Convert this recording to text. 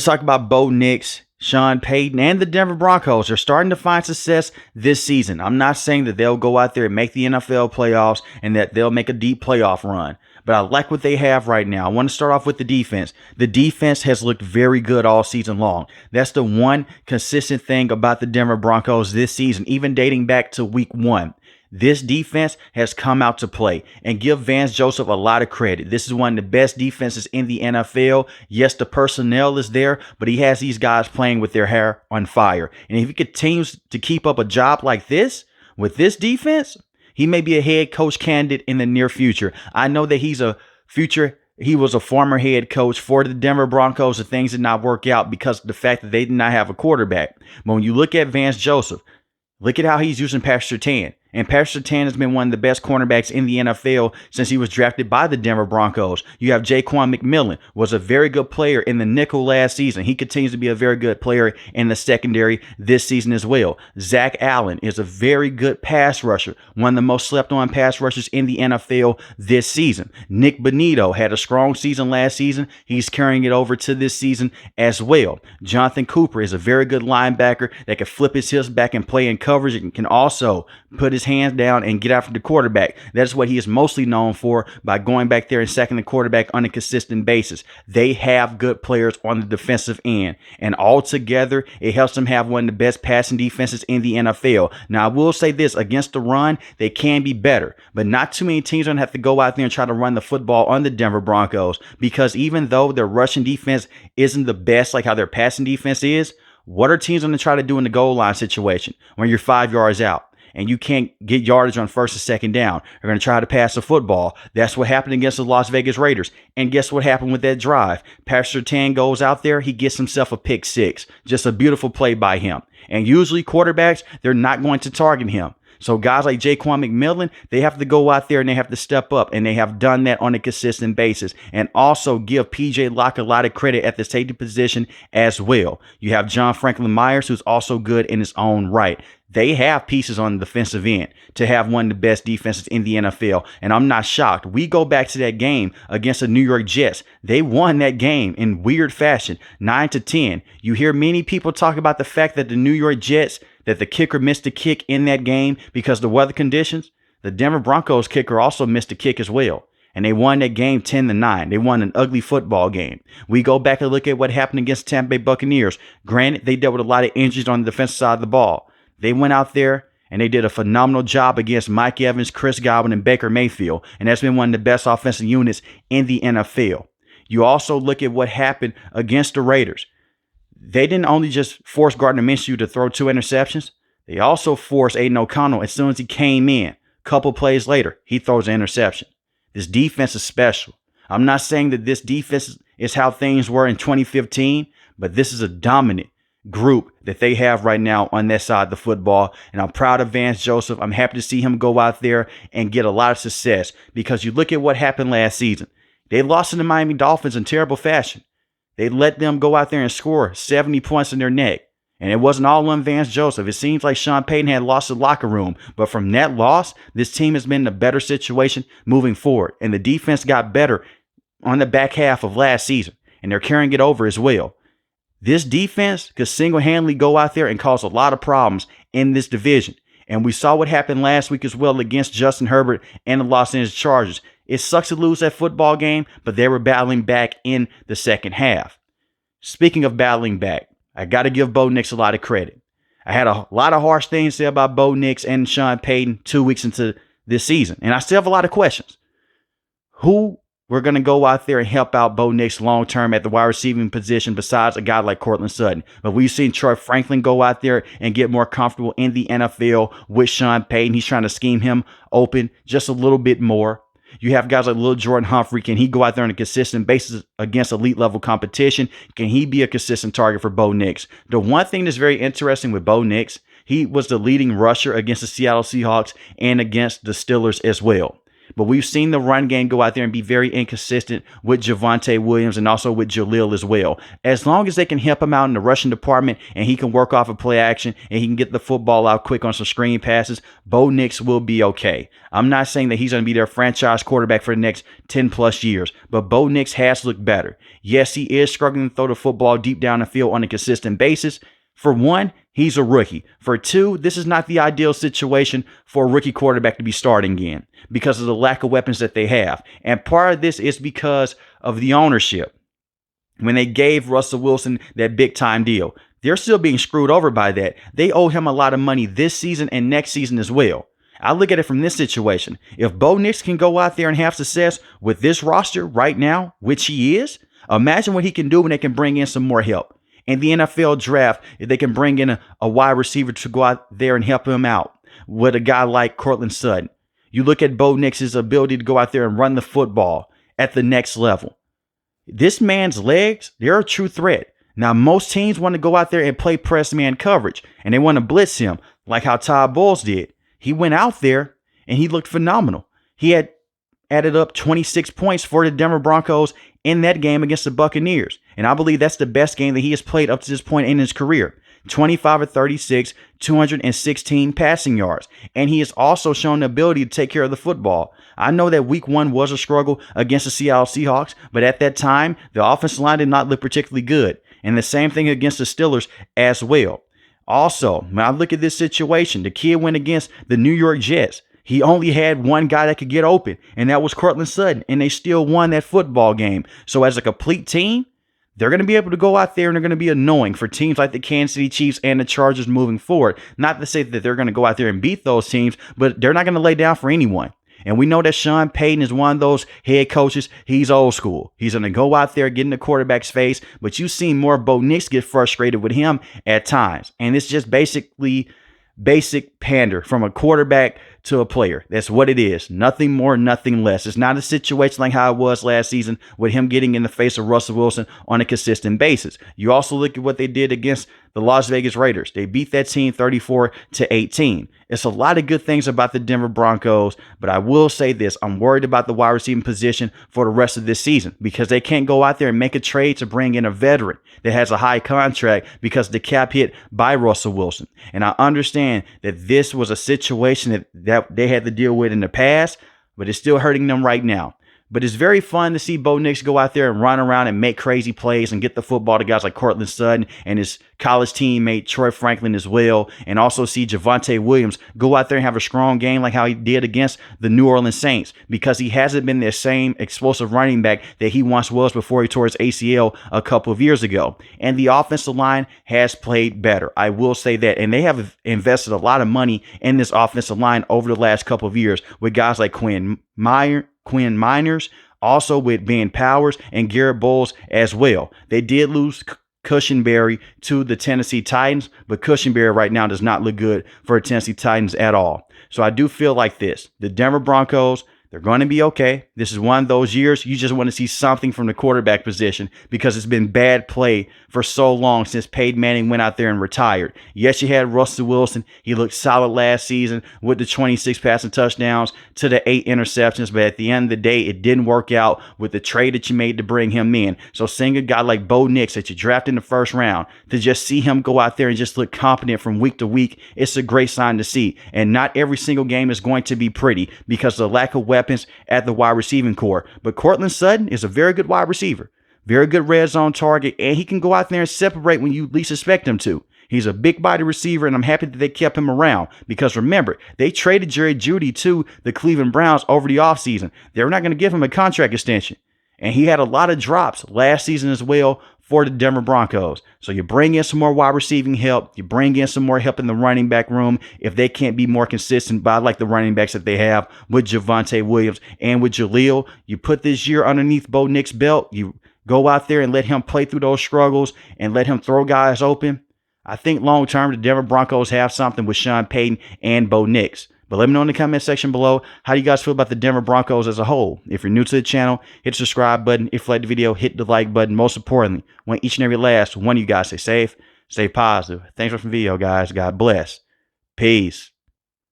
Let's talk about Bo Nix, Sean Payton, and the Denver Broncos. They're starting to find success this season. I'm not saying that they'll go out there and make the NFL playoffs and that they'll make a deep playoff run, but I like what they have right now. I want to start off with the defense. The defense has looked very good all season long. That's the one consistent thing about the Denver Broncos this season, even dating back to week 1. This defense has come out to play, and give Vance Joseph a lot of credit. This is one of the best defenses in the NFL. Yes, the personnel is there, but he has these guys playing with their hair on fire. And if he continues to keep up a job like this with this defense, he may be a head coach candidate in the near future. I know that he was a former head coach for the Denver Broncos, and things did not work out because of the fact that they did not have a quarterback. But when you look at Vance Joseph, look at how he's using Patrick Surtain. And Patrick Surtain has been one of the best cornerbacks in the NFL since he was drafted by the Denver Broncos. You have Jaquan McMillan, was a very good player in the nickel last season. He continues to be a very good player in the secondary this season as well. Zach Allen is a very good pass rusher, one of the most slept on pass rushers in the NFL this season. Nick Bonito had a strong season last season. He's carrying it over to this season as well. Jonathan Cooper is a very good linebacker that can flip his hips back and play in coverage and can also put his hands down and get after the quarterback. That's what he is mostly known for, by going back there and sacking the quarterback on a consistent basis. They have good players on the defensive end, and altogether it helps them have one of the best passing defenses in the NFL. Now, I will say this, against the run, they can be better, but not too many teams are going to have to go out there and try to run the football on the Denver Broncos, because even though their rushing defense isn't the best like how their passing defense is, what are teams going to try to do in the goal line situation when you're 5 yards out and you can't get yardage on first and second down? They're going to try to pass the football. That's what happened against the Las Vegas Raiders. And guess what happened with that drive? Patrick Surtain goes out there. He gets himself a pick six. Just a beautiful play by him. And usually quarterbacks, they're not going to target him. So guys like Jaquan McMillan, they have to go out there and they have to step up, and they have done that on a consistent basis. And also give PJ Locke a lot of credit at the safety position as well. You have John Franklin Myers, who's also good in his own right. They have pieces on the defensive end to have one of the best defenses in the NFL. And I'm not shocked. We go back to that game against the New York Jets. They won that game in weird fashion, 9-10. You hear many people talk about the fact that the New York Jets, that the kicker missed a kick in that game because of the weather conditions. The Denver Broncos kicker also missed a kick as well. And they won that game 10-9. They won an ugly football game. We go back and look at what happened against the Tampa Bay Buccaneers. Granted, they dealt with a lot of injuries on the defensive side of the ball. They went out there and they did a phenomenal job against Mike Evans, Chris Godwin, and Baker Mayfield. And that's been one of the best offensive units in the NFL. You also look at what happened against the Raiders. They didn't only just force Gardner Minshew to throw 2 interceptions. They also forced Aiden O'Connell, as soon as he came in, a couple plays later, he throws an interception. This defense is special. I'm not saying that this defense is how things were in 2015, but this is a dominant group that they have right now on that side of the football. And I'm proud of Vance Joseph. I'm happy to see him go out there and get a lot of success, because you look at what happened last season. They lost to the Miami Dolphins in terrible fashion. They let them go out there and score 70 points in their neck. And it wasn't all on Vance Joseph. It seems like Sean Payton had lost the locker room. But from that loss, this team has been in a better situation moving forward. And the defense got better on the back half of last season. And they're carrying it over as well. This defense could single-handedly go out there and cause a lot of problems in this division. And we saw what happened last week as well against Justin Herbert and the Los Angeles Chargers. It sucks to lose that football game, but they were battling back in the second half. Speaking of battling back, I got to give Bo Nix a lot of credit. I had a lot of harsh things to say about Bo Nix and Sean Payton 2 weeks into this season, and I still have a lot of questions. Who we're going to go out there and help out Bo Nix long-term at the wide receiving position besides a guy like Cortland Sutton? But we've seen Troy Franklin go out there and get more comfortable in the NFL with Sean Payton. He's trying to scheme him open just a little bit more. You have guys like Lil Jordan Humphrey. Can he go out there on a consistent basis against elite level competition? Can he be a consistent target for Bo Nix? The one thing that's very interesting with Bo Nix, he was the leading rusher against the Seattle Seahawks and against the Steelers as well. But we've seen the run game go out there and be very inconsistent with Javonte Williams and also with Jaleel as well. As long as they can help him out in the rushing department and he can work off of play action and he can get the football out quick on some screen passes, Bo Nix will be okay. I'm not saying that he's going to be their franchise quarterback for the next 10 plus years, but Bo Nix has looked better. Yes, he is struggling to throw the football deep down the field on a consistent basis. For one, he's a rookie. For two, this is not the ideal situation for a rookie quarterback to be starting in because of the lack of weapons that they have. And part of this is because of the ownership. When they gave Russell Wilson that big time deal, they're still being screwed over by that. They owe him a lot of money this season and next season as well. I look at it from this situation. If Bo Nix can go out there and have success with this roster right now, which he is, imagine what he can do when they can bring in some more help. In the NFL draft, if they can bring in a wide receiver to go out there and help him out with a guy like Courtland Sutton. You look at Bo Nix's ability to go out there and run the football at the next level. This man's legs, they're a true threat. Now, most teams want to go out there and play press man coverage, and they want to blitz him like how Todd Bowles did. He went out there, and he looked phenomenal. He had added up 26 points for the Denver Broncos in that game against the Buccaneers. And I believe that's the best game that he has played up to this point in his career. 25 of 36, 216 passing yards. And he has also shown the ability to take care of the football. I know that week one was a struggle against the Seattle Seahawks, but at that time, the offensive line did not look particularly good. And the same thing against the Steelers as well. Also, when I look at this situation, the kid went against the New York Jets. He only had one guy that could get open, and that was Courtland Sutton, and they still won that football game. So as a complete team, they're going to be able to go out there and they're going to be annoying for teams like the Kansas City Chiefs and the Chargers moving forward. Not to say that they're going to go out there and beat those teams, but they're not going to lay down for anyone. And we know that Sean Payton is one of those head coaches. He's old school. He's going to go out there, get in the quarterback's face. But you've seen more Bo Nix get frustrated with him at times. And it's just basically basic pander from a quarterback to a player. That's what it is. Nothing more, nothing less. It's not a situation like how it was last season with him getting in the face of Russell Wilson on a consistent basis. You also look at what they did against the Las Vegas Raiders. They beat that team 34-18. It's a lot of good things about the Denver Broncos, but I will say this. I'm worried about the wide receiving position for the rest of this season because they can't go out there and make a trade to bring in a veteran that has a high contract because the cap hit by Russell Wilson. And I understand that this was a situation that they had to deal with in the past, but it's still hurting them right now. But it's very fun to see Bo Nix go out there and run around and make crazy plays and get the football to guys like Courtland Sutton and his college teammate Troy Franklin as well. And also see Javonte Williams go out there and have a strong game like how he did against the New Orleans Saints because he hasn't been the same explosive running back that he once was before he tore his ACL a couple of years ago. And the offensive line has played better. I will say that. And they have invested a lot of money in this offensive line over the last couple of years with guys like Quinn Miners, also with Ben Powers and Garrett Bowles as well. They did lose Cushenberry to the Tennessee Titans, but Cushenberry right now does not look good for the Tennessee Titans at all. So I do feel like this. The Denver Broncos, they're going to be okay. This is one of those years you just want to see something from the quarterback position because it's been bad play for so long since Peyton Manning went out there and retired. Yes, you had Russell Wilson. He looked solid last season with the 26 passing touchdowns to the 8 interceptions. But at the end of the day, it didn't work out with the trade that you made to bring him in. So seeing a guy like Bo Nix that you drafted in the first round, to just see him go out there and just look competent from week to week, it's a great sign to see. And not every single game is going to be pretty because of the lack of weapons at the wide receiving core. But Courtland Sutton is a very good wide receiver. Very good red zone target, and he can go out there and separate when you least expect him to. He's a big body receiver, and I'm happy that they kept him around because remember, they traded Jerry Jeudy to the Cleveland Browns over the offseason. They were not going to give him a contract extension, and he had a lot of drops last season as well for the Denver Broncos. So you bring in some more wide receiving help. You bring in some more help in the running back room if they can't be more consistent. But I like the running backs that they have with Javonte Williams and with Jaleel. You put this year underneath Bo Nix's belt. You go out there and let him play through those struggles and let him throw guys open. I think long term, the Denver Broncos have something with Sean Payton and Bo Nix. But let me know in the comment section below how you guys feel about the Denver Broncos as a whole. If you're new to the channel, hit the subscribe button. If you like the video, hit the like button. Most importantly, want each and every last one of you guys stay safe, stay positive. Thanks for the video, guys. God bless. Peace.